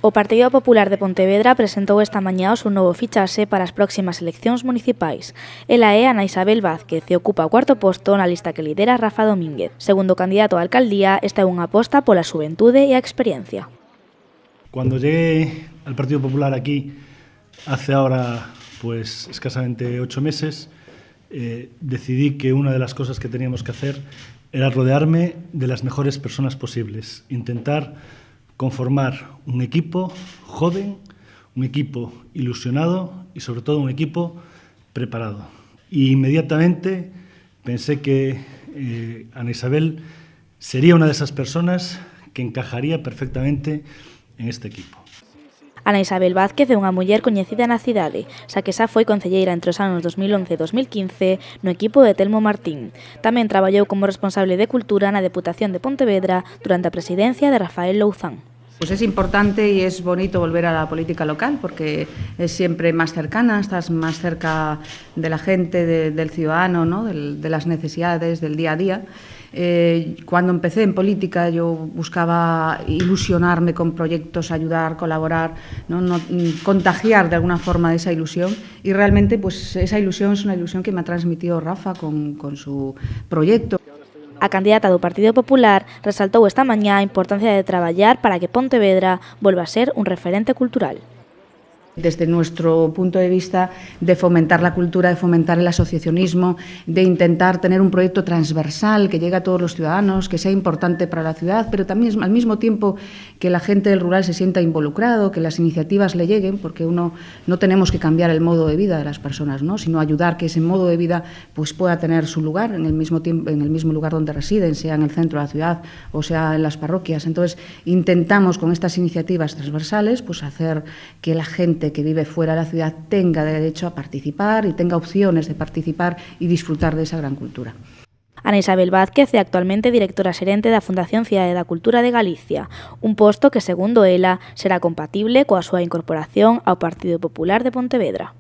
O Partido Popular de Pontevedra presentou esta mañá o seu novo fichaxe para as próximas eleccións municipais. Ela é Ana Isabel Vázquez e ocupa o cuarto posto na lista que lidera Rafa Domínguez. Segundo candidato á alcaldía, esta é unha aposta pola xuventude e a experiencia. Cuando llegué al Partido Popular aquí, hace ahora pues escasamente 8 meses, decidí que una de las cosas que teníamos que hacer era rodearme de las mejores personas posibles, intentar conformar un equipo joven, un equipo ilusionado y sobre todo un equipo preparado. Y inmediatamente pensé que Ana Isabel sería una de esas personas que encajaría perfectamente en este equipo. Ana Isabel Vázquez é unha muller coñecida na cidade, xa que xa foi concelleira entre os anos 2011 e 2015 no equipo de Telmo Martín. Tamén traballou como responsable de Cultura na Deputación de Pontevedra durante a presidencia de Rafael Louzán. Pues es importante y es bonito volver a la política local porque es siempre más cercana, estás más cerca de la gente, del ciudadano, ¿no? de las necesidades del día a día. Cuando empecé en política yo buscaba ilusionarme con proyectos, ayudar, colaborar, ¿no? Contagiar de alguna forma esa ilusión y realmente pues esa ilusión es una ilusión que me ha transmitido Rafa con su proyecto. A candidata do Partido Popular resaltou esta mañá a importancia de traballar para que Pontevedra volva a ser un referente cultural. Desde nuestro punto de vista de fomentar la cultura, de fomentar el asociacionismo, de intentar tener un proyecto transversal que llegue a todos los ciudadanos, que sea importante para la ciudad, pero también al mismo tiempo que la gente del rural se sienta involucrado, que las iniciativas le lleguen, porque no tenemos que cambiar el modo de vida de las personas, ¿no? Sino ayudar que ese modo de vida pues, pueda tener su lugar en el mismo lugar donde residen, sea en el centro de la ciudad o sea en las parroquias. Entonces, intentamos con estas iniciativas transversales pues, hacer que la gente que vive fuera de la ciudad tenga derecho a participar y tenga opciones de participar y disfrutar de esa gran cultura. Ana Isabel Vázquez é actualmente directora xerente da Fundación Cidade da Cultura de Galicia, un posto que, segundo ela, será compatible coa súa incorporación ao Partido Popular de Pontevedra.